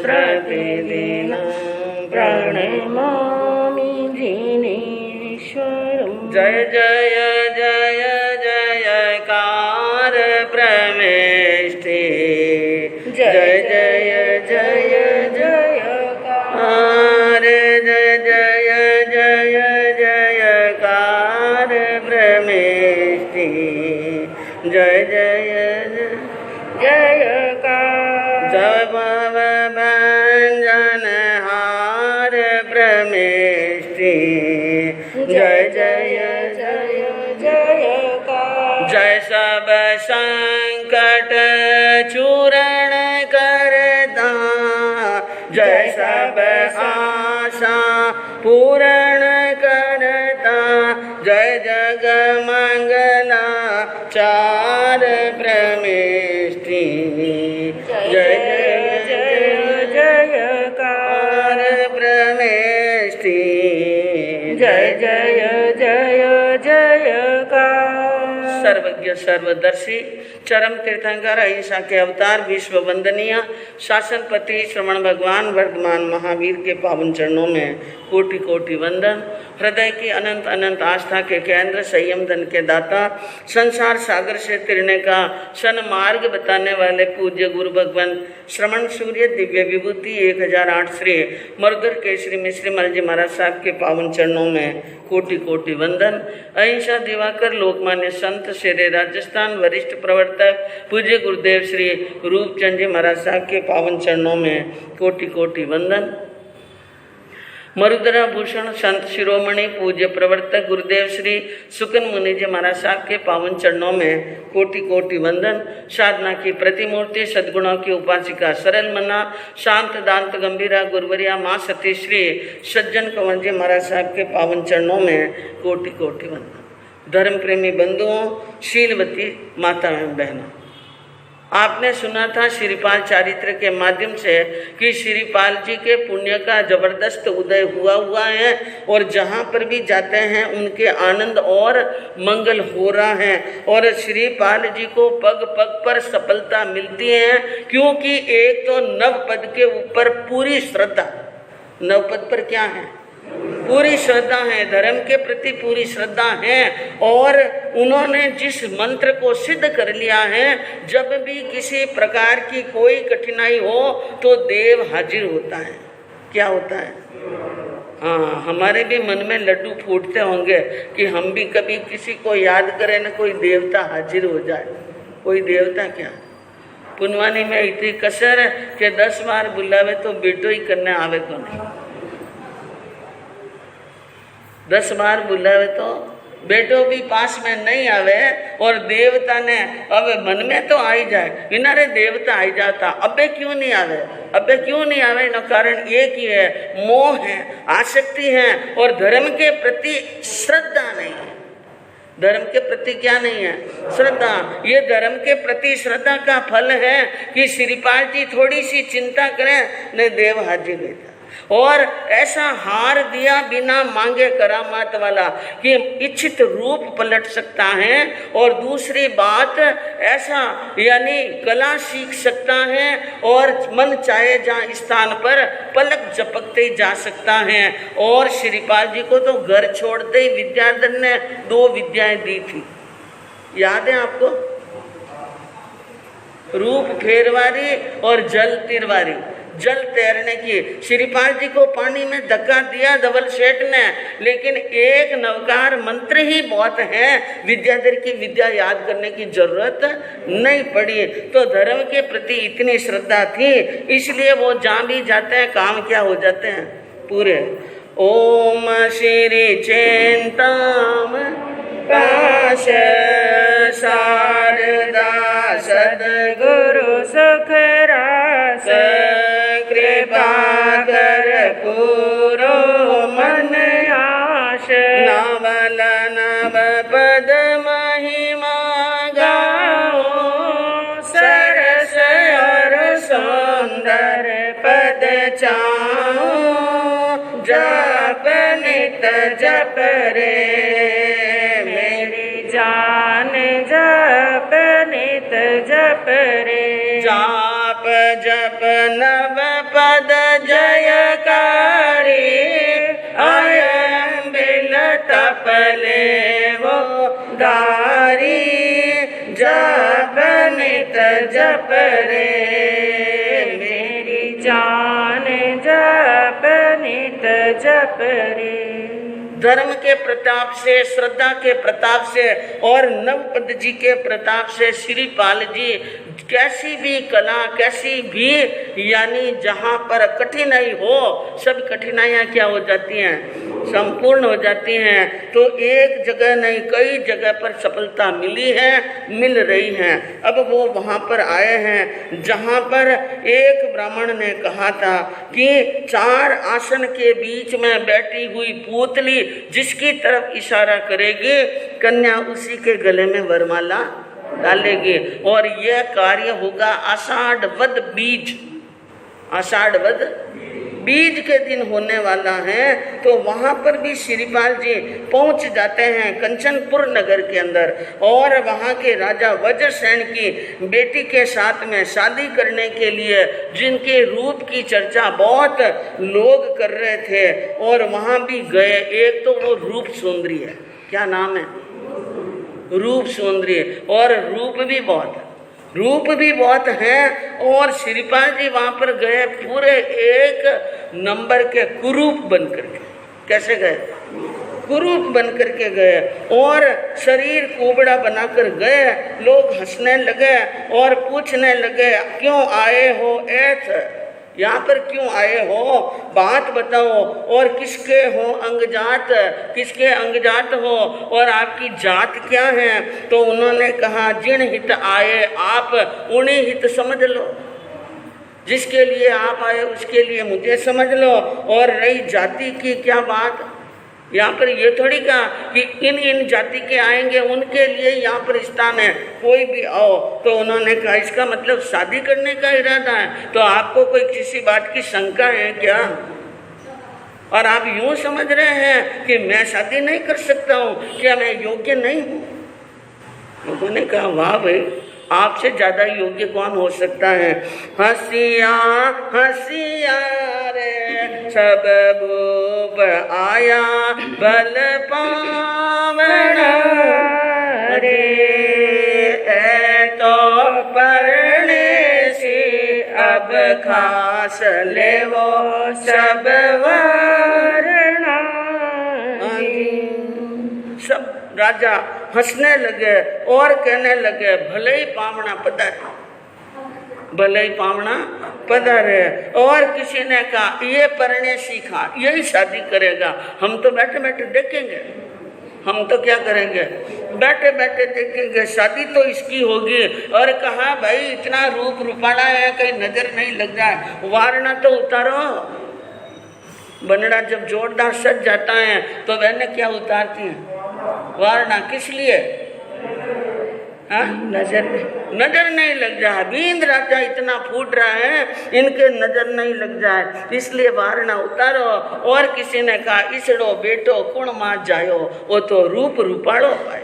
प्रतिदिनं प्रणमामि जिनेश्वरं। जय जय जय जयकार प्रमेष्ठे, जय जय जय जयकार, जय जय जय जयकार प्रमेष्ठे, जय जय जयकार। जय भव भंजन हार प्रमेष्ठे, जय जय जय जयकार। जय सब संकट चूरण करता, जय सब आशा पूर्ण करता, जय जग मंगला चार प्रमेष्ठि, जय जय जय जयकार प्रमेष्ठि, जय जय जय जयकार। सर्वज्ञ सर्वदर्शी चरम तीर्थंकर अहिंसा के अवतार विश्व वंदनीय शासनपति श्रवण भगवान वर्धमान महावीर के पावन चरणों में कोटि कोटि वंदन। हृदय की अनंत अनंत आस्था के केंद्र, संयम धन के दाता, संसार सागर से तिरने का सन्मार्ग बताने वाले पूज्य गुरु भगवान श्रवण सूर्य दिव्य विभूति 1008 श्री मरुधर केसरी मिश्री मल जी महाराज साहब के पावन चरणों में कोटि कोटि वंदन। अहिंसा दिवाकर लोकमान्य संत शेरे राजस्थान वरिष्ठ प्रवर्तक पूज्य गुरुदेव श्री रूपचंद जी महाराज साहब के पावन चरणों में कोटि कोटि वंदन। मरुद्रा भूषण संत शिरोमणि पूज्य प्रवर्तक गुरुदेव श्री सुकन मुनि जी महाराज साहब के पावन चरणों में कोटि कोटि वंदन। साधना की प्रतिमूर्ति सद्गुणों की उपासिका सरल मना शांत दांत गंभीरा गुरुवरिया माँ सती श्री सज्जन कंवर जी महाराज साहब के पावन चरणों में कोटि कोटि वंदन। धर्म प्रेमी बंधुओं, शीलवती माताएं बहनों, आपने सुना था श्रीपाल चारित्र के माध्यम से कि श्रीपाल जी के पुण्य का जबरदस्त उदय हुआ है और जहाँ पर भी जाते हैं उनके आनंद और मंगल हो रहा है और श्रीपाल जी को पग पग पर सफलता मिलती है, क्योंकि एक तो नवपद के ऊपर पूरी श्रद्धा, नवपद पर क्या है, पूरी श्रद्धा है, धर्म के प्रति पूरी श्रद्धा है और उन्होंने जिस मंत्र को सिद्ध कर लिया है, जब भी किसी प्रकार की कोई कठिनाई हो तो देव हाजिर होता है। क्या होता है? हाँ, हमारे भी मन में लड्डू फूटते होंगे कि हम भी कभी किसी को याद करें ना कोई देवता हाजिर हो जाए। कोई देवता क्या, पुनवानी में इतनी कसर के 10 बार बुलावे तो बेटो ही करने आवे को नहीं, 10 बार बुलावे तो बेटो भी पास में नहीं आवे और देवता ने अब मन में तो आई जाए, इनारे देवता आई जाता, अबे क्यों नहीं आवे, अबे क्यों नहीं आवे, न कारण एक ही है, मोह है, आसक्ति है और धर्म के प्रति श्रद्धा नहीं है। धर्म के प्रति क्या नहीं है? श्रद्धा। ये धर्म के प्रति श्रद्धा का फल है कि श्रीपाल जी थोड़ी सी चिंता करें ने देव हाजिर होता और ऐसा हार दिया बिना मांगे करामात वाला कि इच्छित रूप पलट सकता है और दूसरी बात ऐसा यानी कला सीख सकता है और मन चाहे जहाँ स्थान पर पलक झपकते ही जा सकता है। और श्रीपाल जी को तो घर छोड़ते ही विद्याधर ने 2 विद्याएं दी थी, याद है आपको? रूप फेरवारी और जल तिरवारी, जल तैरने की। श्रीपाल जी को पानी में धक्का दिया धवल सेठ ने, लेकिन एक नवकार मंत्र ही बहुत है, विद्याधर की विद्या याद करने की जरूरत नहीं पड़ी। तो धर्म के प्रति इतनी श्रद्धा थी, इसलिए वो जहाँ भी जाते हैं काम क्या हो जाते हैं? पूरे। ओम श्री चिंताम काश शारदा सद्गुरु सुखरास कृपा कर पूरो मन आश नवल नव पद महिमा गाओ सरस और सुंदर पद चाओ जप नित जप रे मेरी जान जप नित जप रे जाप जप नव पद जयकारी अयं बिल तपले वो दारी जप नित जप रे मेरी जान जप नित जप रे। धर्म के प्रताप से, श्रद्धा के प्रताप से और नवपद जी के प्रताप से श्रीपाल जी कैसी भी कला, कैसी भी यानी जहाँ पर कठिनाई हो, सब कठिनाइयाँ क्या हो जाती हैं, संपूर्ण हो जाती हैं। तो एक जगह नहीं कई जगह पर सफलता मिली है, मिल रही है। अब वो वहाँ पर आए हैं जहाँ पर एक ब्राह्मण ने कहा था कि 4 आसन के बीच में बैठी हुई पूतली जिसकी तरफ इशारा करेगी कन्या उसी के गले में वरमाला डालेगी। और यह कार्य होगा आषाढ़ वद बीज, आषाढ़ वद बीज के दिन होने वाला है। तो वहाँ पर भी श्रीपाल जी पहुँच जाते हैं कंचनपुर नगर के अंदर और वहाँ के राजा वज्रसेन की बेटी के साथ में शादी करने के लिए जिनके रूप की चर्चा बहुत लोग कर रहे थे और वहाँ भी गए। एक तो वो रूप सुंदरी है, क्या नाम है, रूप सुंदरी, और रूप भी बहुत हैं। और श्रीपाल जी वहाँ पर गए पूरे एक नंबर के कुरूप बन करके। कैसे गए, कुरूप बन करके गए और शरीर कुबड़ा बनाकर गए। लोग हंसने लगे और पूछने लगे क्यों आए हो ऐसे, यहाँ पर क्यों आए हो, बात बताओ, और किसके हो अंगजात, किसके अंगजात हो और आपकी जात क्या है। तो उन्होंने कहा जिन हित आए आप उन्हीं हित समझ लो, जिसके लिए आप आए उसके लिए मुझे समझ लो। और रही जाति की क्या बात, यहाँ पर ये थोड़ी कहा कि इन जाति के आएंगे उनके लिए यहाँ पर स्थान है, कोई भी आओ। तो उन्होंने कहा इसका मतलब शादी करने का इरादा है, तो आपको कोई किसी बात की शंका है क्या, और आप यूँ समझ रहे हैं कि मैं शादी नहीं कर सकता हूँ, क्या मैं योग्य नहीं हूँ। उन्होंने कहा वाह भाई, आपसे ज्यादा योग्य कौन हो सकता है। हसिया हसिया रे सब भूप आया बल पावना रे ए तो परणे सी अब खास ले वो सब वरना। सब राजा हंसने लगे और कहने लगे भले ही पावना पधारे, भले ही पावना पधारे। और किसी ने कहा ये परणे सीखा, यही शादी करेगा, हम तो बैठे बैठे देखेंगे, हम तो क्या करेंगे, बैठे बैठे देखेंगे, शादी तो इसकी होगी। और कहा भाई इतना रूप रूपाड़ा है कहीं नजर नहीं लग जाए, वारना तो उतारो। बनड़ा जब जोरदार सज जाता है तो बहनें क्या उतारती हैं, वारना, किस लिए, हाँ नजर नहीं लग जाए। बींद राजा इतना फूट रहा है इनके नजर नहीं लग जाए, इसलिए वारना उतारो। और किसी ने कहा इसड़ो बेटो कुण मां जायो, वो तो रूप रूपाड़ो पाए।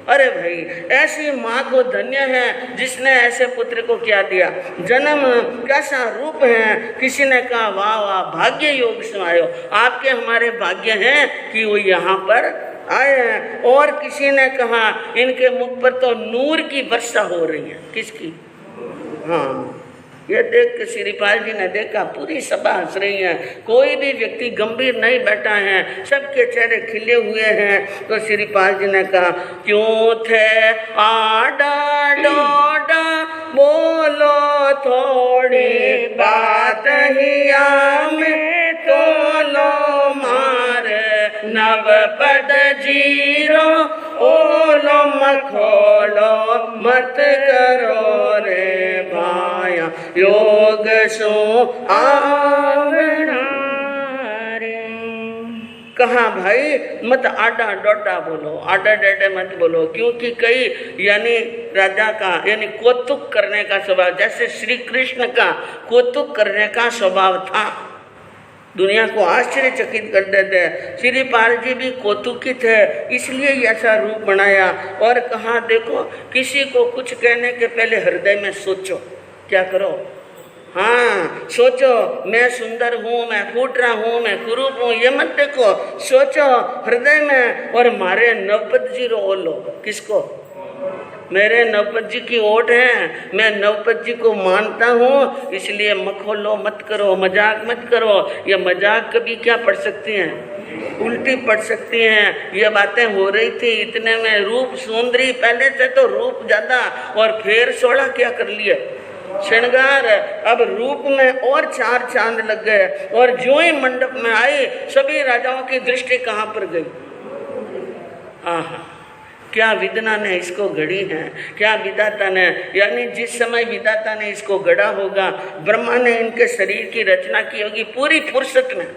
अरे भाई ऐसी माँ को धन्य है जिसने ऐसे पुत्र को क्या दिया, जन्म, कैसा रूप है। किसी ने कहा वाह वाह भाग्य योग से आयो, आपके हमारे भाग्य हैं कि वो यहाँ पर आए हैं। और किसी ने कहा इनके मुख पर तो नूर की वर्षा हो रही है, किसकी, हाँ। ये देख के श्रीपाल जी ने देखा पूरी सभा हंस रही है, कोई भी व्यक्ति गंभीर नहीं बैठा है, सबके चेहरे खिले हुए हैं। तो श्रीपाल जी ने कहा क्यों थे आडा डोडा बोलो थोड़ी बात हिया में तो लो मार नव पद जीरो ओलो मखोलो मत करो रे भाया योग सो आवना रे। कहा भाई मत आडा डोडा बोलो, आडा डेडे मत बोलो, क्योंकि कई यानी राजा का यानी कौतुक करने का स्वभाव, जैसे श्री कृष्ण का कौतुक करने का स्वभाव था, दुनिया को आश्चर्यचकित कर देते। श्रीपाल जी भी कौतुकित है, इसलिए ऐसा रूप बनाया। और कहा देखो किसी को कुछ कहने के पहले हृदय में सोचो, क्या करो, हाँ, सोचो मैं सुंदर हूँ, मैं फूट रहा हूँ, मैं कुरूप हूँ, ये मत देखो। सोचो हृदय में, और मारे नवपत जी रो लो। किसको? मेरे नवपत जी की ओट है, मैं नवपत जी को मानता हूँ, इसलिए मखोलो मत करो, मजाक मत करो। ये मजाक कभी क्या पढ़ सकती हैं? उल्टी पढ़ सकती हैं। ये बातें हो रही थी इतने में रूप सुंदरी, पहले से तो रूप ज्यादा, और फिर 16 क्या कर लिया श्रृंगार। अब रूप में और 4 चांद लग गए, और जो ही मंडप में आई सभी राजाओं की दृष्टि कहाँ पर गई? आहा, क्या विदना ने इसको गढ़ी है, क्या विधाता ने, यानी जिस समय विधाता ने इसको गढ़ा होगा, ब्रह्मा ने इनके शरीर की रचना की होगी पूरी फुर्सत में,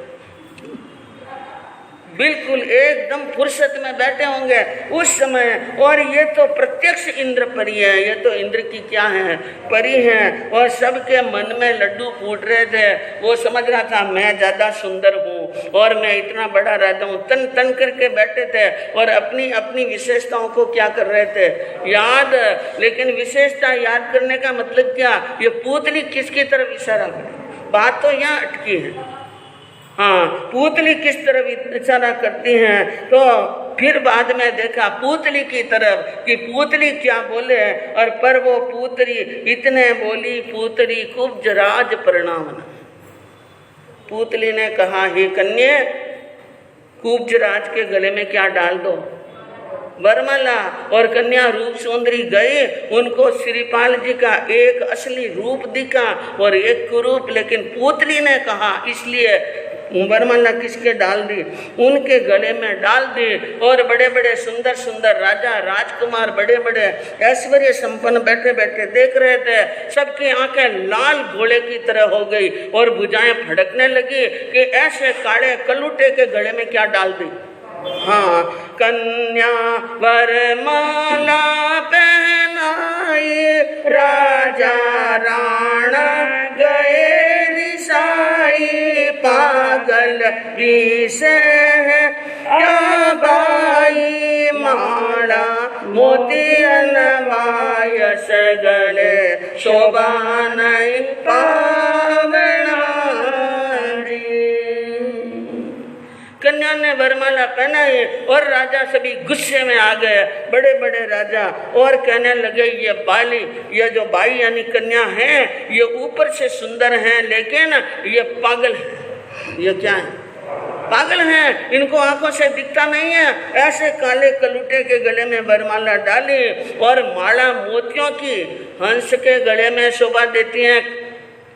बिल्कुल एकदम फुर्सत में बैठे होंगे उस समय। और ये तो प्रत्यक्ष इंद्र परी है, ये तो इंद्र की क्या है, परी है। और सबके मन में लड्डू फूट रहे थे। वो समझ रहा था मैं ज़्यादा सुंदर हूँ और मैं इतना बड़ा राजा हूँ, तन तन करके बैठे थे और अपनी अपनी विशेषताओं को क्या कर रहे थे, याद। लेकिन विशेषता याद करने का मतलब क्या, ये पूतली किसकी तरफ इशारा करे, बात तो यहाँ अटकी है। हाँ, पूतली किस तरफ इशारा करती हैं, तो फिर बाद में देखा पूतली की तरफ कि पूतली क्या बोले, और पर वो पूतली इतने बोली, पूतली खूब जराज प्रणाम। पूतली ने कहा, हे कन्या, कूबजराज के गले में क्या डाल दो, वरमाला। और कन्या रूप सुंदरी गई, उनको श्रीपाल जी का एक असली रूप दिखा और एक कुरूप। लेकिन पूतली ने कहा, इसलिए वरमाला किसके डाल दी, उनके गले में डाल दी। और बड़े बड़े सुंदर सुंदर राजा राजकुमार, बड़े बड़े ऐश्वर्य संपन्न बैठे बैठे देख रहे थे। सबकी आंखें लाल घोड़े की तरह हो गई और भुजाएं फड़कने लगी कि ऐसे काले कलूटे के गले में क्या डाल दी। हाँ, कन्या वरमाला पहनाई, राजा राणा गए रिसाई। पागल से है क्या बाई, माला मोतियन मायस गले, शोभा नहीं पावना। कन्या ने वरमाला पहनाई और राजा सभी गुस्से में आ गए, बड़े बड़े राजा, और कहने लगे, ये बाली, ये जो बाई यानी कन्या है, ये ऊपर से सुंदर है लेकिन ये पागल है। ये क्या है, पागल हैं, इनको आंखों से दिखता नहीं है। ऐसे काले कलूटे के गले में वरमाला डाली और माला मोतियों की हंस के गले में शोभा देती है,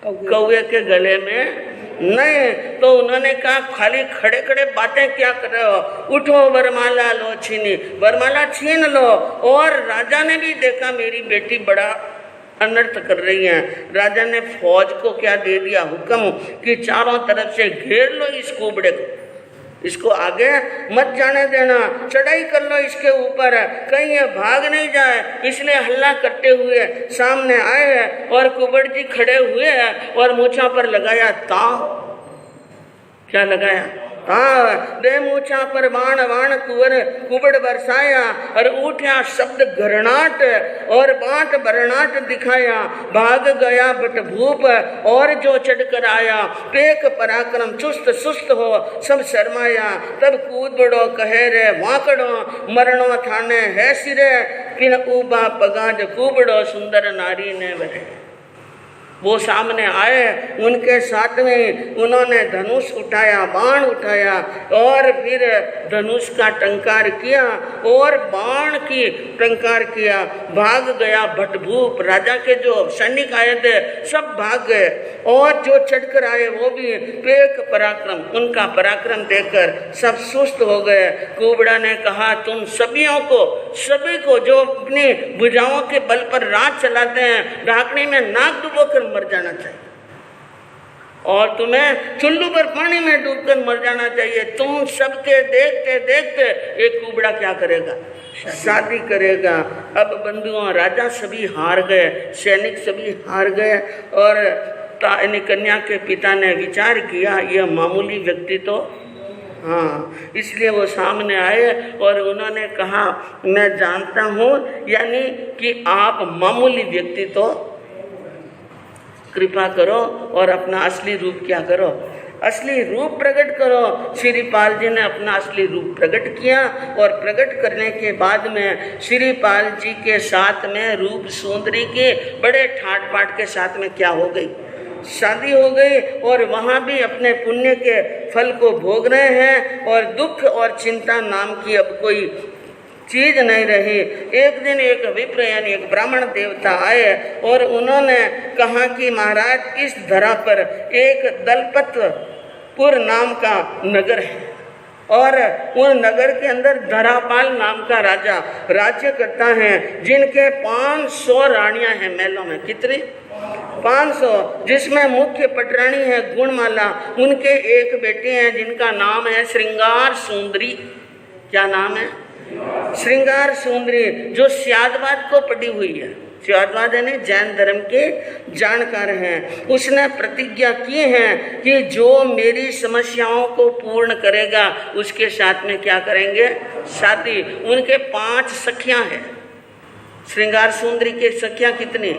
कौवे के गले में नहीं। तो उन्होंने कहा, खाली खड़े खड़े बातें क्या कर रहे हो, उठो वरमाला लो छीनी, वरमाला छीन लो। और राजा ने भी देखा मेरी बेटी बड़ा अनर्थ कर रही है। राजा ने फौज को क्या दे दिया, हुक्म कि चारों तरफ से घेर लो इस कुबड़े को, इसको आगे मत जाने देना, चढ़ाई कर लो इसके ऊपर, कहीं ये भाग नहीं जाए। इसलिए हल्ला करते हुए सामने आए और कुबड़ जी खड़े हुए और मूछा पर लगाया ताव। क्या लगाया, हाँ, दे मूछा पर बाण बाण कुंवर कुबड़ बरसाया, और उठा शब्द घरनाट और बाट बरनाट दिखाया। भाग गया बट भूप और जो चढ़कर आया, पेक पराक्रम चुस्त सुस्त हो सब शर्माया। तब कूद बड़ो कहे रे वाकड़ो, मरणो थाने है सिरे, किन ऊबा पगाज कुबड़ो सुंदर नारी ने बरे। वो सामने आए, उनके साथ में उन्होंने धनुष उठाया, बाण उठाया और फिर धनुष का टंकार किया और बाण की टंकार किया। भाग गया भटभूप, राजा के जो सैनिक आए थे सब भाग गए, और जो चढ़कर आए वो भी पेक पराक्रम, उनका पराक्रम देखकर सब सुस्त हो गए। कुबड़ा ने कहा, तुम सभी को जो अपनी भुजाओं के बल पर राज चलाते हैं, ढाकने में नाक डुबोकर मर जाना चाहिए, और तुम्हें चुल्लू पर पानी में डूबकर मर जाना चाहिए। तुम सबके देखते देखते एक कुबड़ा क्या करेगा, शादी करेगा। अब बंधुओं, राजा सभी हार गए, सैनिक सभी हार गए, और कन्या के पिता ने विचार किया, यह मामूली व्यक्ति तो हाँ, इसलिए वो सामने आए और उन्होंने कहा, मैं जानता हूँ यानी कि आप मामूली व्यक्ति तो कृपा करो और अपना असली रूप क्या करो, असली रूप प्रकट करो। श्रीपाल जी ने अपना असली रूप प्रकट किया और प्रकट करने के बाद में श्रीपाल जी के साथ में रूप सुंदरी के बड़े ठाट बाट के साथ में क्या हो गई, शादी हो गई। और वहाँ भी अपने पुण्य के फल को भोग रहे हैं और दुख और चिंता नाम की अब कोई चीज नहीं रही। एक दिन एक विप्र यानी एक ब्राह्मण देवता आए और उन्होंने कहा कि महाराज इस धरा पर एक दलपतपुर नाम का नगर है और उन नगर के अंदर धरापाल नाम का राजा राज्य करता है, जिनके 500 रानियां हैं महलों में। कितनी? 500, जिसमें मुख्य पटरानी है गुणमाला। उनके एक बेटे हैं जिनका नाम है श्रृंगार सुंदरी। क्या नाम है? श्रृंगार सुंदरी, जो स्यादवाद को पढ़ी हुई है। स्यादवाद यानी जैन धर्म के जानकार हैं। उसने प्रतिज्ञा की है कि जो मेरी समस्याओं को पूर्ण करेगा उसके साथ में क्या करेंगे, शादी। उनके 5 सखियां हैं। श्रृंगार सुंदरी के सखियां कितनी?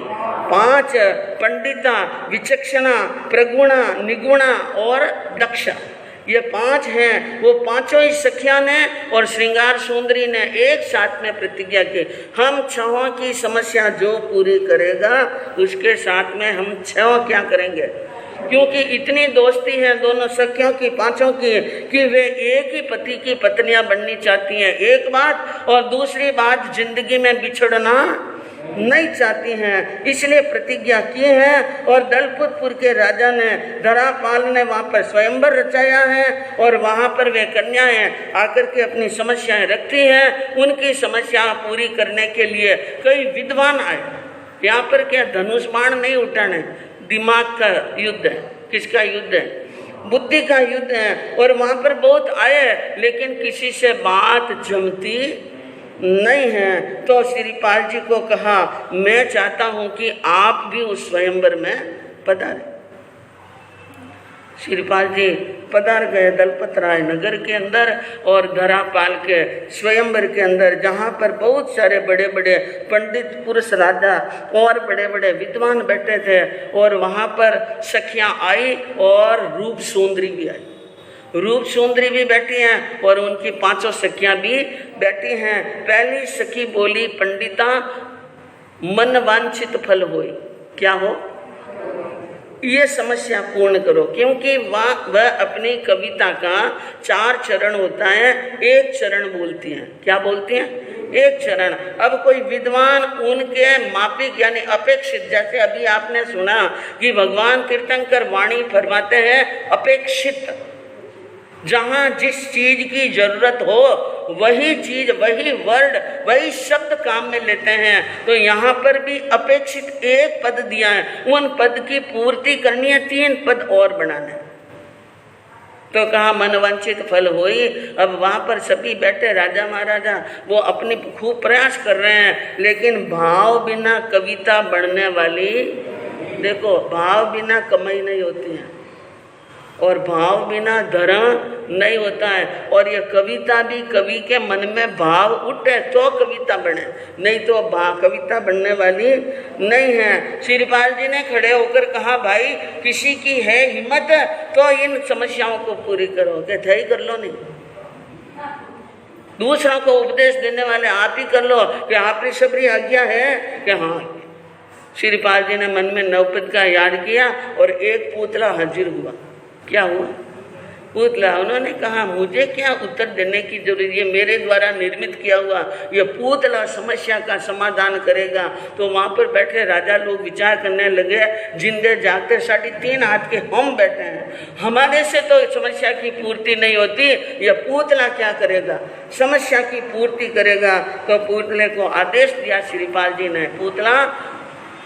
5, पंडिता, विचक्षणा, प्रगुणा, निगुणा और दक्षा। ये 5 हैं। वो 5 ही सखियां ने और श्रृंगार सुंदरी ने एक साथ में प्रतिज्ञा की, हम 6 की समस्या जो पूरी करेगा उसके साथ में हम 6 क्या करेंगे। क्योंकि इतनी दोस्ती है दोनों सखियों की, 5 की, कि वे एक ही पति की पत्नियां बननी चाहती हैं, एक बात। और दूसरी बात, जिंदगी में बिछड़ना नहीं चाहती हैं, इसलिए प्रतिज्ञा की है। और दलपतपुर के राजा ने, धरापाल ने वहाँ पर स्वयंवर रचाया है और वहाँ पर वे कन्याएं आकर के अपनी समस्याएं रखती हैं। उनकी समस्या पूरी करने के लिए कई विद्वान आए। यहाँ पर क्या धनुष बाण नहीं उठाने, दिमाग का युद्ध है। किसका युद्ध है? बुद्धि का युद्ध है। और वहाँ पर बहुत आए लेकिन किसी से बात जमती नहीं है। तो श्रीपाल जी को कहा, मैं चाहता हूं कि आप भी उस स्वयंवर में पधारें। श्रीपाल जी पधार गए दलपत राय नगर के अंदर और धरापाल के स्वयंवर के अंदर, जहाँ पर बहुत सारे बड़े बड़े पंडित पुरुष राजा और बड़े बड़े विद्वान बैठे थे। और वहाँ पर सखियाँ आई और रूप सुंदरी भी आई। रूप सुंदरी भी बैठी हैं और उनकी 5 सखियां भी बैठी हैं। पहली सखी बोली, पंडिता मन वांछित फल होई। क्या हो? ये समस्या पूर्ण करो। क्योंकि वह अपनी कविता का 4 चरण होता है, एक चरण बोलती हैं। क्या बोलती हैं? एक चरण। अब कोई विद्वान उनके मापिक यानी अपेक्षित, जैसे अभी आपने सुना कि भगवान तीर्थंकर वाणी फरमाते हैं अपेक्षित, जहाँ जिस चीज की जरूरत हो वही चीज, वही वर्ड, वही शब्द काम में लेते हैं। तो यहाँ पर भी अपेक्षित एक पद दिया है, उन पद की पूर्ति करनी है, 3 पद और बनाने। तो कहा मनवांछित फल होई। अब वहाँ पर सभी बैठे राजा महाराजा, वो अपने खूब प्रयास कर रहे हैं, लेकिन भाव बिना कविता बढ़ने वाली, देखो भाव बिना कमाई नहीं होती है और भाव बिना धर्म नहीं होता है। और ये कविता भी कवि के मन में भाव उठे तो कविता बने, नहीं तो कविता बनने वाली नहीं है। श्रीपाल जी ने खड़े होकर कहा, भाई किसी की है हिम्मत तो इन समस्याओं को पूरी करो। कहते ही कर लो, नहीं दूसरों को उपदेश देने वाले आप ही कर लो कि आपकी सबरी आज्ञा है कि हाँ। श्रीपाल जी ने मन में नवपद का याद किया और एक पुतला हाजिर हुआ। क्या हुआ? पुतला। उन्होंने कहा, मुझे क्या उत्तर देने की जरूरत, ये मेरे द्वारा निर्मित किया हुआ ये पुतला समस्या का समाधान करेगा। तो वहाँ पर बैठे राजा लोग विचार करने लगे, जिंदे जागते 3.5 हाथ के हम बैठे हैं, हमारे से तो समस्या की पूर्ति नहीं होती, ये पुतला क्या करेगा, समस्या की पूर्ति करेगा। तो पुतले को आदेश दिया श्रीपाल जी ने, पुतला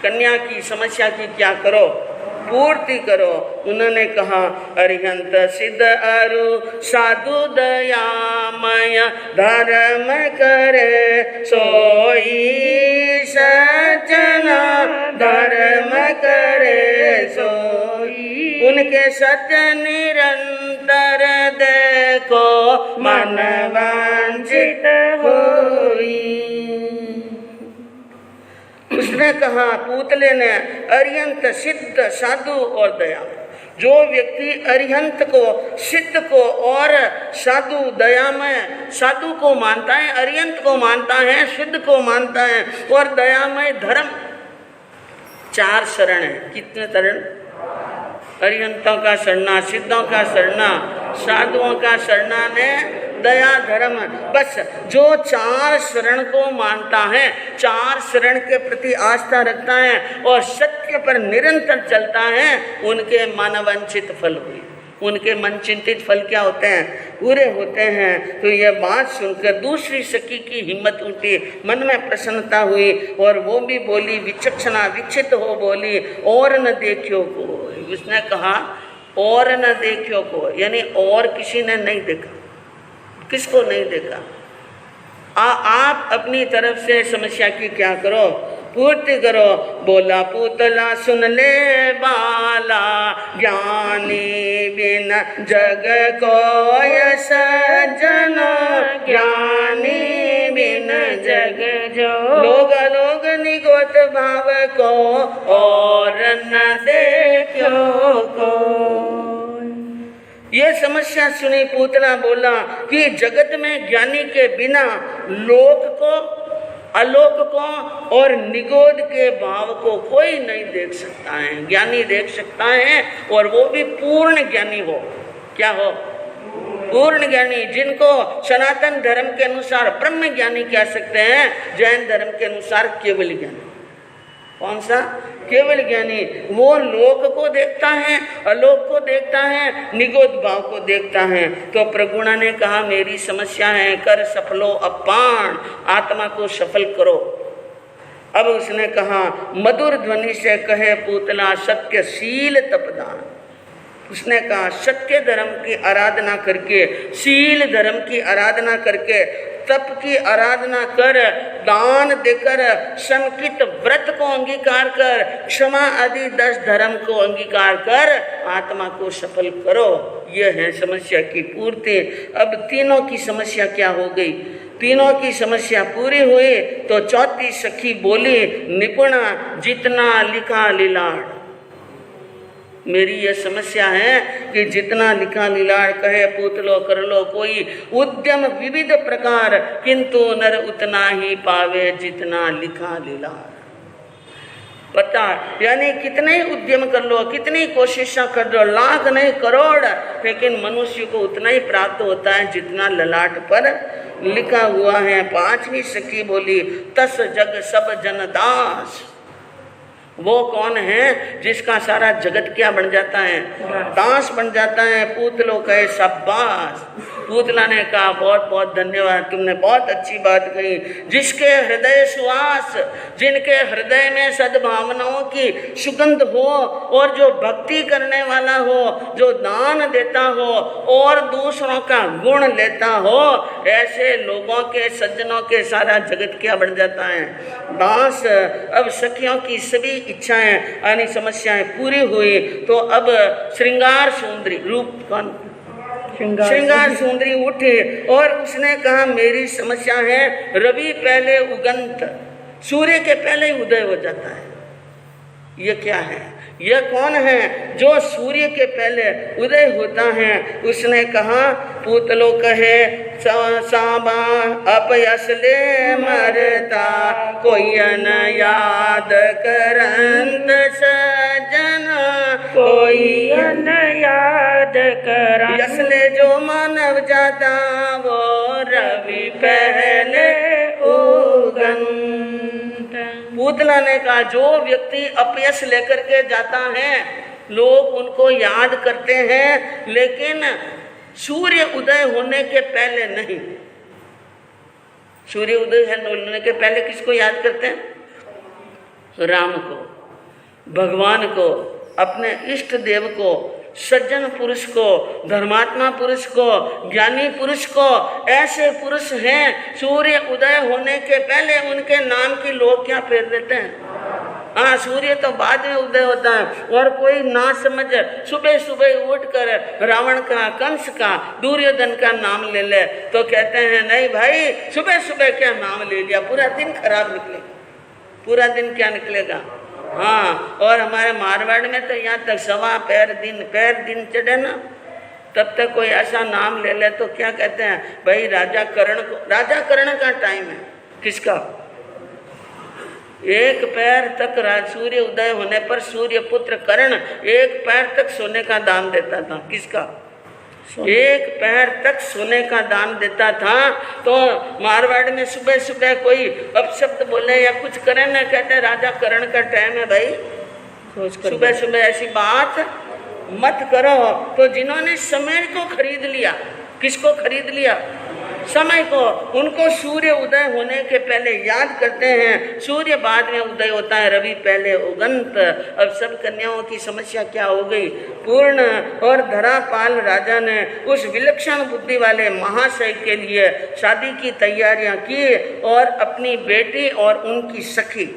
कन्या की समस्या की क्या करो, पूर्ति करो। उन्होंने कहा, अरिहंत सिद्ध अरु साधु दयामय धर्म करे सोई सजना, धर्म करे सोई। उनके सत्य निरंतर देखो मन वांछित होई। उस उसने कहा, पूतले ने, अरिहंत सिद्ध साधु और दया। जो व्यक्ति अरिहंत को, सिद्ध को और साधु दयामय, साधु को मानता है, अरिहंत को मानता है, सिद्ध को मानता है और दयामय धर्म, 4 शरण है। कितने शरण? अरिहंतों का शरणा, सिद्धों का शरणा, साधुओं का शरणा ने दया धर्म। बस जो 4 शरण को मानता है, 4 शरण के प्रति आस्था रखता है और सत्य पर निरंतर चलता है, उनके मनवांछित फल हुए। उनके मन चिंतित फल क्या होते हैं? पूरे होते हैं। तो यह बात सुनकर दूसरी सखी की हिम्मत उठी, मन में प्रसन्नता हुई और वो भी बोली, विचक्षणा विक्षित हो बोली, और न देखियो को। उसने कहा और न देखियो को, यानी और किसी ने नहीं देखा। किसको नहीं देखा? आप अपनी तरफ से समस्या की क्या करो, पूर्ति करो। बोला, पूतला सुन ले बाला, ज्ञानी बिन जग को यश जन, ज्ञानी बिन जग जो। लोग लोग निगोत भाव को और न देखो को। ये समस्या सुनी पूतना बोला कि जगत में ज्ञानी के बिना लोक को, आलोक को और निगोद के भाव को कोई नहीं देख सकता है। ज्ञानी देख सकता है और वो भी पूर्ण ज्ञानी हो। क्या हो? पूर्ण ज्ञानी, जिनको सनातन धर्म के अनुसार ब्रह्म ज्ञानी कह सकते हैं, जैन धर्म के अनुसार केवल ज्ञानी। कौन सा? केवल ज्ञानी। वो लोक को देखता है, आलोक को देखता है, निगोद भाव को देखता है। तो प्रगुणा ने कहा, मेरी समस्या है, कर सफलो अपान, आत्मा को सफल करो। अब उसने कहा, मधुर ध्वनि से कहे पूतला, सत्यशील तपदान। उसने कहा, सत्य धर्म की आराधना करके, शील धर्म की आराधना करके, तप की आराधना कर, दान देकर, समकित व्रत को अंगीकार कर, क्षमा आदि 10 धर्म को अंगीकार कर, आत्मा को सफल करो। यह है समस्या की पूर्ति। अब तीनों की समस्या क्या हो गई? तीनों की समस्या पूरी हुई तो चौथी सखी बोली, निपुणा जितना लिखा लीलाड़। मेरी यह समस्या है कि जितना लिखा लीलाड़ कहे पूतलो कर लो कोई, उद्यम विविध प्रकार, किंतु नर उतना ही पावे जितना लिखा लीलाड़। पता, यानी कितने ही उद्यम कर लो, कितनी कोशिशें कर लो, लाख नहीं करोड़, लेकिन मनुष्य को उतना ही प्राप्त होता है जितना ललाट पर लिखा हुआ है। 5वीं सखी बोली, तस जग सब जन दास। वो कौन है जिसका सारा जगत क्या बन जाता है? दास बन जाता है। पूतलो कहे, शाबाश। पूतला ने कहा, बहुत बहुत धन्यवाद, तुमने बहुत अच्छी बात कही। जिसके हृदय सुवास, जिनके हृदय में सद्भावनाओं की सुगंध हो और जो भक्ति करने वाला हो, जो दान देता हो और दूसरों का गुण लेता हो, ऐसे लोगों के, सज्जनों के सारा जगत क्या बन जाता है? दास। अब सखियों की सभी इच्छाएं यानी समस्याएं पूरी हुई तो अब श्रृंगार सुंदरी, रूप कौन? श्रृंगार सुंदरी उठी और उसने कहा, मेरी समस्या है, रवि पहले उगंत, सूर्य के पहले ही उदय हो जाता है। ये क्या है? यह कौन है जो सूर्य के पहले उदय होता है? उसने कहा, पूतलो कहे, साबा अपयस ले मरता, कोई न याद करंत सजन, कोई न याद कर। यसले जो मानव जाता, वो रवि पहले उगंत। पूतला ने कहा, जो व्यक्ति अपयश लेकर के जाता है, लोग उनको याद करते हैं, लेकिन सूर्य उदय होने के पहले नहीं। सूर्य उदय होने के पहले किसको याद करते हैं? राम को, भगवान को, अपने इष्ट देव को, सज्जन पुरुष को, धर्मात्मा पुरुष को, ज्ञानी पुरुष को। ऐसे पुरुष हैं, सूर्य उदय होने के पहले उनके नाम की लोग क्या फेर देते हैं? हाँ, सूर्य तो बाद में उदय होता है। और कोई ना समझ सुबह सुबह उठकर रावण का, कंस का, दुर्योधन का नाम ले ले तो कहते हैं, नहीं भाई, सुबह सुबह क्या नाम ले लिया, पूरा दिन खराब निकले। पूरा दिन क्या निकलेगा। हाँ, और हमारे मारवाड़ में तो यहाँ तक सवा पैर दिन चढ़े ना, तब तक कोई ऐसा नाम ले ले तो क्या कहते हैं भाई, राजा कर्ण का टाइम है। किसका? एक पैर तक सूर्य उदय होने पर सूर्य पुत्र कर्ण एक पैर तक सोने का दान देता था। किसका? एक पैर तक सोने का दान देता था। तो मारवाड़ में सुबह सुबह कोई अपशब्द बोले या कुछ करे ना, कहते राजा कर्ण का टाइम है भाई, सुबह सुबह ऐसी बात मत करो। तो जिन्होंने समय को खरीद लिया, किसको खरीद लिया? समय को। उनको सूर्य उदय होने के पहले याद करते हैं। सूर्य बाद में उदय होता है, रवि पहले उगंत। अब सब कन्याओं की समस्या क्या हो गई? पूर्ण और धरापाल राजा ने उस विलक्षण बुद्धि वाले महाशय के लिए शादी की तैयारियां की और अपनी बेटी और उनकी सखी,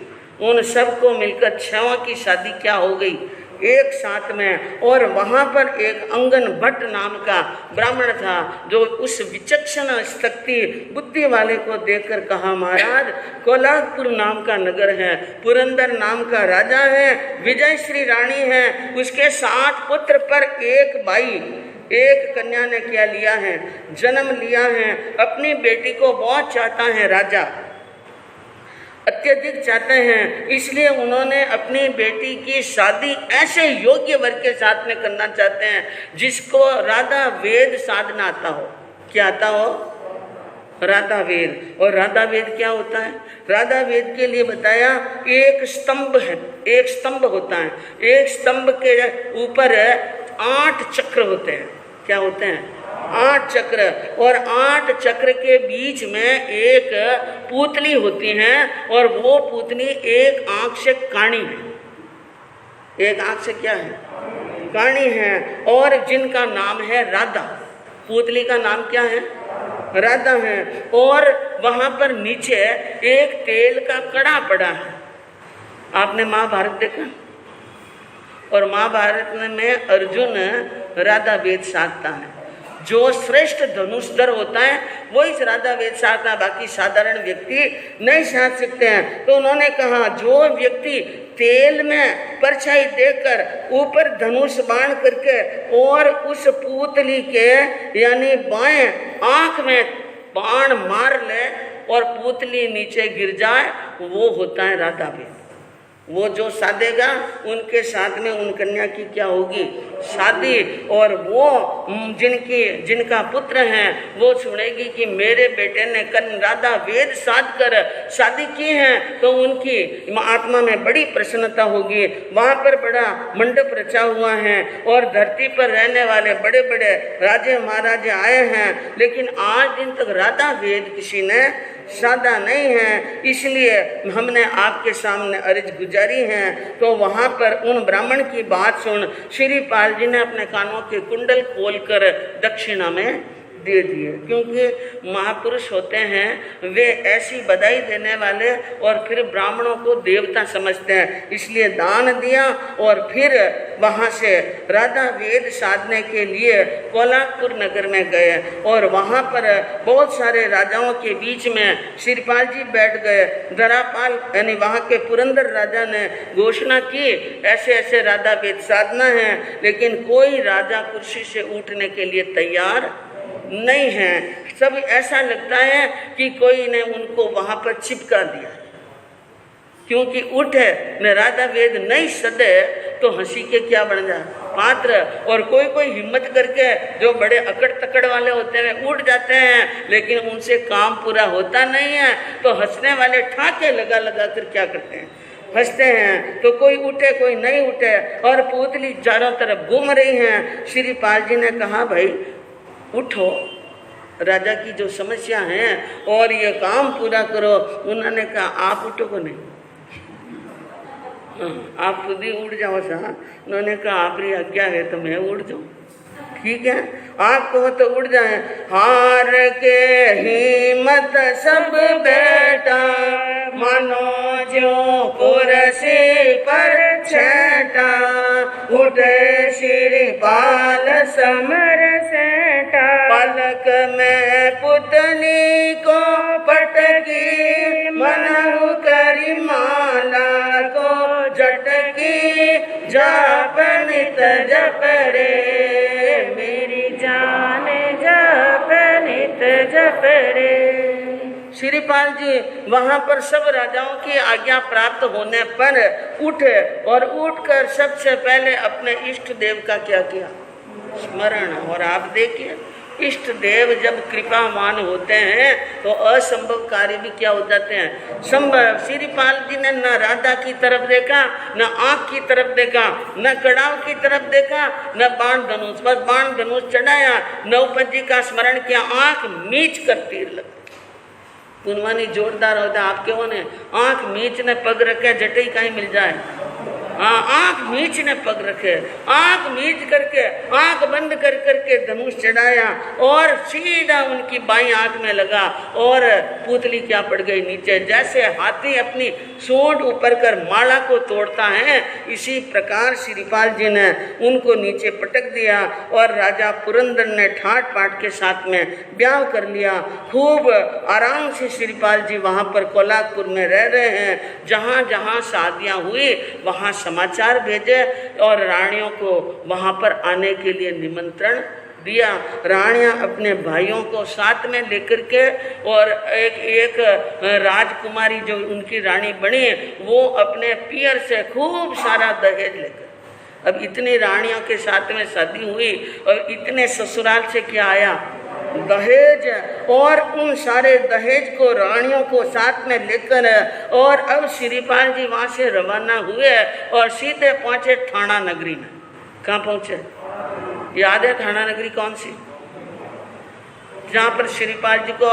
उन सबको मिलकर 6वां की शादी क्या हो गई? एक साथ में। और वहाँ पर एक अंगन भट्ट नाम का ब्राह्मण था, जो उस विचक्षण शक्ति बुद्धि वाले को देखकर कहा, महाराज कोल्हापुर नाम का नगर है, पुरंदर नाम का राजा है, विजय श्री रानी है, उसके 7 पुत्र पर एक बाई, एक कन्या ने क्या लिया है? जन्म लिया है। अपनी बेटी को बहुत चाहता है राजा, अत्यधिक चाहते हैं, इसलिए उन्होंने अपनी बेटी की शादी ऐसे योग्य वर्ग के साथ में करना चाहते हैं जिसको राधा वेद साधना आता हो। क्या आता हो? राधा वेद। और राधा वेद क्या होता है? राधा वेद के लिए बताया, एक स्तंभ है, एक स्तंभ होता है, एक स्तंभ के ऊपर 8 चक्र होते हैं। क्या होते हैं? 8 चक्र। और 8 चक्र के बीच में एक पूतली होती है, और वो पूतली एक आंख से काणी है। एक आंख से क्या है? काणी है। और जिनका नाम है राधा। पूतली का नाम क्या है? राधा है। और वहां पर नीचे एक तेल का कड़ा पड़ा है। आपने महाभारत देखा? और महाभारत में अर्जुन राधा वेद साधता है। जो श्रेष्ठ धनुषधर होता है वो इस राधा वेद साधता है, बाकी साधारण व्यक्ति नहीं साध सकते हैं। तो उन्होंने कहा, जो व्यक्ति तेल में परछाई देकर ऊपर धनुष बाण करके और उस पूतली के यानी बाएं आंख में बाण मार ले और पूतली नीचे गिर जाए, वो होता है राधा वेद। वो जो साधेगा उनके साथ में उन कन्या की क्या होगी? शादी। और वो जिनका पुत्र हैं वो सुनेगी कि मेरे बेटे ने कल राधा वेद साध कर शादी की है, तो उनकी आत्मा में बड़ी प्रसन्नता होगी। वहाँ पर बड़ा मंडप रचा हुआ है और धरती पर रहने वाले बड़े बड़े राजे महाराजे आए हैं, लेकिन आज दिन तक राधा वेद किसी ने साधा नहीं है। इसलिए हमने आपके सामने अर्ज गुजारी है। तो वहाँ पर उन ब्राह्मण की बात सुन श्रीपाल जी ने अपने कानों के कुंडल खोलकर दक्षिणा में दे दिए, क्योंकि महापुरुष होते हैं वे ऐसी बधाई देने वाले और फिर ब्राह्मणों को देवता समझते हैं, इसलिए दान दिया। और फिर वहाँ से राधा वेद साधने के लिए कोल्हापुर नगर में गए और वहाँ पर बहुत सारे राजाओं के बीच में श्रीपाल जी बैठ गए। धरापाल यानी वहाँ के पुरंदर राजा ने घोषणा की, ऐसे ऐसे राधा वेद साधना है, लेकिन कोई राजा कुर्सी से उठने के लिए तैयार नहीं है। सब ऐसा लगता है कि कोई ने उनको वहां पर चिपका दिया, क्योंकि उठे न राधा वेद नहीं सदे तो हंसी के क्या बन जाए पात्र। और कोई कोई हिम्मत करके जो बड़े अकड़ तकड़ वाले होते हैं उठ जाते हैं, लेकिन उनसे काम पूरा होता नहीं है, तो हंसने वाले ठाके लगा लगा कर क्या करते हैं? हंसते हैं। तो कोई उठे कोई नहीं उठे और पूतली चारों तरफ घूम रही हैं। श्रीपाल जी ने कहा, भाई उठो, राजा की जो समस्या है और ये काम पूरा करो। उन्होंने कहा, आप उठो को नहीं, आप खुद ही उठ जाओ सा। उन्होंने कहा, आपकी आज्ञा है तो मैं उठ जाऊँ। ठीक है, आप कहो तो उठ जाए। हार के हिम्मत सब बेटा, मानो जो कुर्सी पर छेटा, उठे श्रीपाल समर सेटा, पलक में पुतली को पटकी, मनहु करी मार की जाप नित जप रे, मेरी जान जप नित जप रे। श्रीपाल जी वहां पर सब राजाओं की आज्ञा प्राप्त होने पर उठे और उठकर सबसे पहले अपने इष्ट देव का क्या किया? स्मरण। और आप देखिए इष्ट देव जब कृपावान होते हैं तो असंभव कार्य भी क्या हो जाते हैं? संभव। श्रीपाल जी ने न राधा की तरफ देखा, न आंख की तरफ देखा, न कड़ाव की तरफ देखा, न बाण धनुष। बस बाण धनुष चढ़ाया, नवपंजी का स्मरण किया, आंख मीच कर तीर लगा। पुनवानी जोरदार होता आप क्यों ने आंख मीच ने पग रखे, जटई कहीं मिल जाए। हाँ, आंख मीच ने पग रखे, आंख मीच करके आंख बंद कर करके धनुष चढ़ाया और सीधा उनकी बाईं आंख में लगा और पुतली क्या पड़ गई नीचे। जैसे हाथी अपनी सूंड ऊपर कर माला को तोड़ता है, इसी प्रकार श्रीपाल जी ने उनको नीचे पटक दिया और राजा पुरंदर ने ठाट पाट के साथ में ब्याह कर लिया। खूब आराम से श्रीपाल जी वहाँ पर कोल्हापुर में रह रहे हैं। जहाँ जहाँ शादियाँ हुई वहाँ समाचार भेजे और रानियों को वहाँ पर आने के लिए निमंत्रण दिया। रानियां अपने भाइयों को साथ में लेकर के और एक राजकुमारी जो उनकी रानी बनी वो अपने पियर से खूब सारा दहेज लेकर, अब इतनी रानियों के साथ में शादी हुई और इतने ससुराल से क्या आया? दहेज। और उन सारे दहेज को रानियों को साथ में लेकर और अब श्रीपाल जी वहाँ से रवाना हुए और सीधे पहुँचे थाना नगरी में। कहाँ पहुँचे? याद है थाना नगरी कौन सी? जहाँ पर श्रीपाल जी को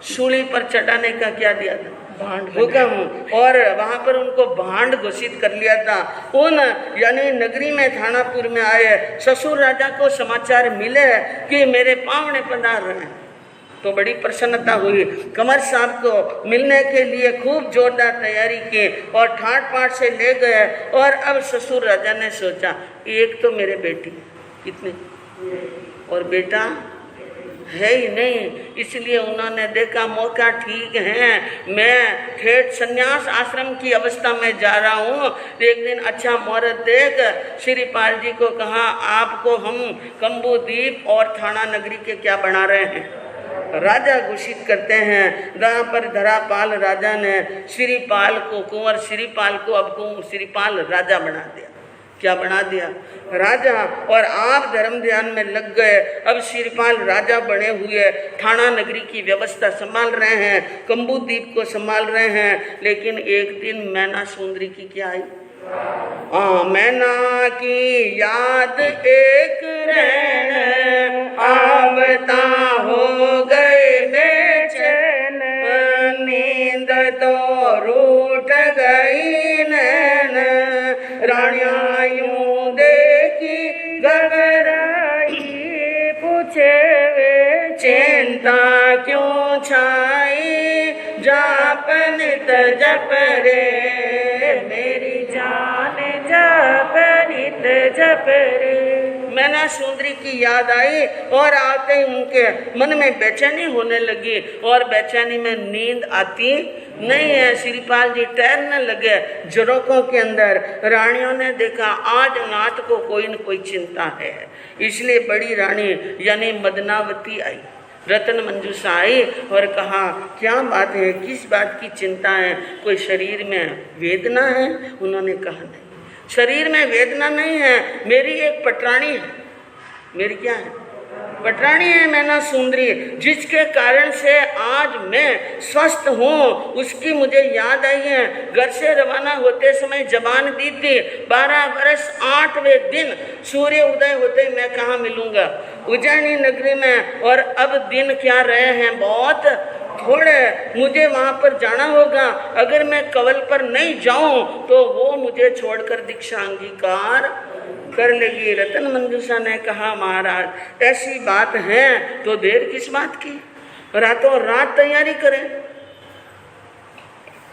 सूली पर चढ़ाने का क्या दिया था? हुक्म। और वहाँ पर उनको भांड घोषित कर लिया था। उन यानी नगरी में थानापुर में आए ससुर राजा को समाचार मिले कि मेरे पावने पधार रहे हैं, तो बड़ी प्रसन्नता हुई। कमर साहब को मिलने के लिए खूब जोरदार तैयारी की और ठाट पाट से ले गए। और अब ससुर राजा ने सोचा एक तो मेरे बेटी, कितने और बेटा है ही नहीं, इसलिए उन्होंने देखा मौका ठीक है, मैं ठेठ संन्यास आश्रम की अवस्था में जा रहा हूँ, एक दिन अच्छा मुहूर्त देख श्रीपाल जी को कहा आपको हम कम्बुद्वीप और थाना नगरी के क्या बना रहे हैं? राजा घोषित करते हैं। जहाँ पर धरापाल राजा ने श्रीपाल को, कुंवर श्रीपाल को अब श्रीपाल राजा बना दिया। क्या बना दिया? राजा। और आप धर्म ध्यान में लग गए। अब श्रीपाल राजा बने हुए थाना नगरी की व्यवस्था संभाल रहे हैं, कम्बुद्वीप को संभाल रहे हैं। लेकिन एक दिन मैना सुंदरी की क्या आई? मैना की याद एक रैन आवता हो गए बेचैन, नींद तो रूठ गई नैन, रानियां यूं देखी घबराई, पूछे वे चिंता क्यों छाई, जाप नित जप रे, मेरी जान जप नित जप रे। मैना सुंदरी की याद आई और आते ही उनके मन में बेचैनी होने लगी और बेचैनी में नींद आती नहीं है। श्रीपाल जी टहलने लगे झरोकों के अंदर। रानियों ने देखा आज नाथ को कोई न कोई चिंता है, इसलिए बड़ी रानी यानी मदनावती आई, रतन मंजूषा आई और कहा क्या बात है, किस बात की चिंता है, कोई शरीर में वेदना है? उन्होंने कहा नहीं, शरीर में वेदना नहीं है, मेरी एक पटरानी है। मेरी क्या है? पटरानी है मैना सुंदरी, जिसके कारण से आज मैं स्वस्थ हूँ, उसकी मुझे याद आई है। घर से रवाना होते समय जबान दी थी 12 वर्ष 8वें दिन सूर्य उदय होते मैं कहाँ मिलूँगा? उज्जैनी नगरी में। और अब दिन क्या रहे हैं? बहुत थोड़े। मुझे वहाँ पर जाना होगा। अगर मैं कवल पर नहीं जाऊँ तो वो मुझे छोड़कर दीक्षा अंगीकार कर लेगी। रतन मंजूषा ने कहा महाराज ऐसी बात है तो देर किस बात की, रातों रात तैयारी करें।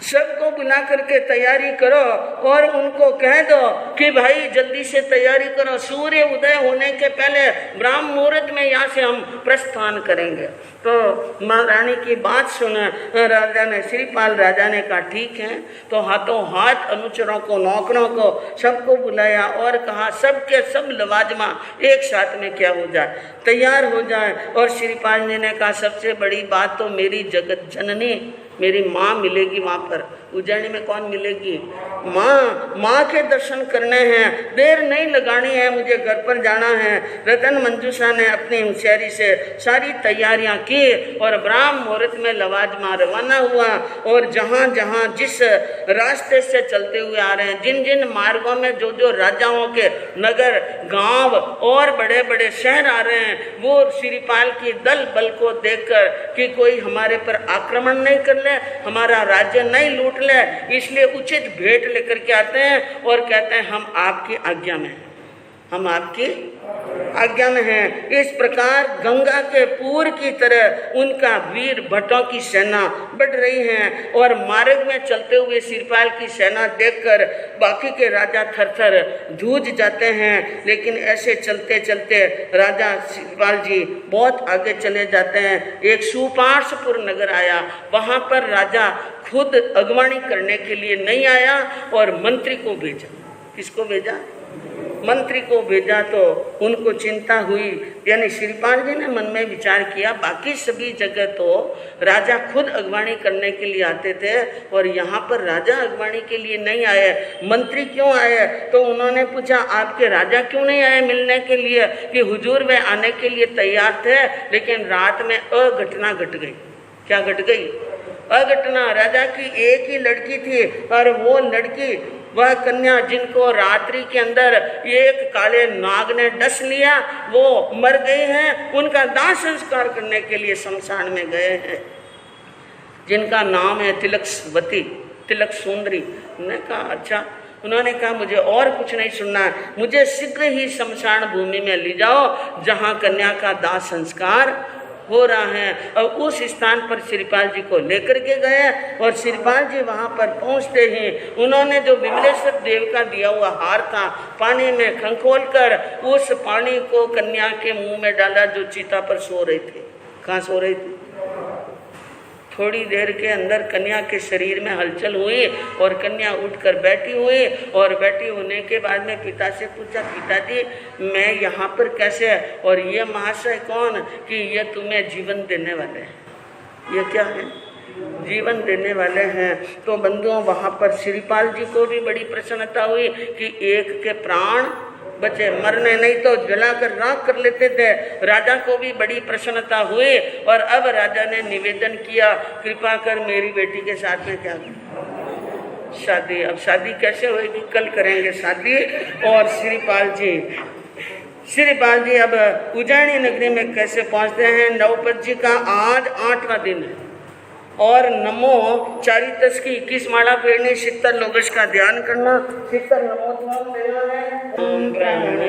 सबको बुला करके तैयारी करो और उनको कह दो कि भाई जल्दी से तैयारी करो, सूर्य उदय होने के पहले ब्राह्म मुहूर्त में यहाँ से हम प्रस्थान करेंगे। तो महारानी की बात सुना राजा ने, श्रीपाल राजा ने कहा ठीक है। तो हाथों हाथ अनुचरों को, नौकरों को, सबको बुलाया और कहा सबके सब लवाजमा एक साथ में क्या हो जाए, तैयार हो जाए। और श्रीपाल जी ने कहा सबसे बड़ी बात तो मेरी जगत जननी, मेरी माँ मिलेगी वहाँ पर। उज्जैन में कौन मिलेगी? माँ के दर्शन करने हैं, देर नहीं लगानी है, मुझे घर पर जाना है। रतन मंजूषा ने अपनी होशियारी से सारी तैयारियां की और ब्राह्म मुहूर्त में लवाजमा रवाना हुआ। और जहाँ जहाँ जिस रास्ते से चलते हुए आ रहे हैं, जिन जिन मार्गों में जो जो राजाओं के नगर, गांव और बड़े बड़े शहर आ रहे हैं, वो श्रीपाल की दल बल को देखकर कि कोई हमारे पर आक्रमण नहीं कर ले, हमारा राज्य नहीं लूट ले, इसलिए उचित भेंट लेकर के आते हैं और कहते हैं हम आपकी आज्ञा में हैं, हम आपकी आज्ञा में हैं। इस प्रकार गंगा के पूर की तरह उनका वीर भट्टों की सेना बढ़ रही है और मार्ग में चलते हुए श्रीपाल की सेना देखकर बाकी के राजा थरथर जूझ जाते हैं। लेकिन ऐसे चलते चलते राजा श्रीपाल जी बहुत आगे चले जाते हैं। एक सुपार्शपुर नगर आया, वहाँ पर राजा खुद अगवानी करने के लिए नहीं आया और मंत्री को भेजा। किसको भेजा? मंत्री को भेजा। तो उनको चिंता हुई, यानी श्रीपाल जी ने मन में विचार किया बाकी सभी जगह तो राजा खुद अगवानी करने के लिए आते थे और यहाँ पर राजा अगवानी के लिए नहीं आए, मंत्री क्यों आए? तो उन्होंने पूछा आपके राजा क्यों नहीं आए मिलने के लिए? कि हुजूर वे आने के लिए तैयार थे, लेकिन रात में अघटना घट गई। क्या घट गई? अघटना। राजा की एक ही लड़की थी और वो लड़की, वह कन्या जिनको रात्रि के अंदर एक काले नाग ने डस लिया, वो मर गए हैं। उनका दाह संस्कार करने के लिए शमशान में गए हैं, जिनका नाम है तिलकवती, तिलक सुंदरी। उन्होंने कहा अच्छा। उन्होंने कहा मुझे और कुछ नहीं सुनना, मुझे शीघ्र ही शमशान भूमि में ले जाओ जहाँ कन्या का दाह संस्कार हो रहा है। और उस स्थान पर श्रीपाल जी को लेकर के गए और श्रीपाल जी वहाँ पर पहुँचते ही उन्होंने जो विमलेश्वर देव का दिया हुआ हार था पानी में खंखोल कर उस पानी को कन्या के मुंह में डाला जो चिता पर सो रही थी। कहाँ सो रही थी? थोड़ी देर के अंदर कन्या के शरीर में हलचल हुई और कन्या उठकर बैठी हुई और बैठी होने के बाद में पिता से पूछा पिताजी मैं यहाँ पर कैसे? और ये महाशय कौन? कि ये तुम्हें जीवन देने वाले हैं। ये क्या है? जीवन देने वाले हैं। तो बंधुओं वहाँ पर श्रीपाल जी को भी बड़ी प्रसन्नता हुई कि एक के प्राण बचे, मरने नहीं तो जलाकर राख कर लेते थे। राजा को भी बड़ी प्रसन्नता हुई और अब राजा ने निवेदन किया कृपा कर मेरी बेटी के साथ में क्या शादी। अब शादी कैसे होगी? कल करेंगे शादी। और श्रीपाल जी अब उज्जैनी नगरी में कैसे पहुंचते हैं? नवपत जी का आज 8वां दिन है और नमो चारितस की 21 माला फेरनी, 70 लोगश का ध्यान करना, 70 नमोत्तम देना है। ओम ब्राह्मणे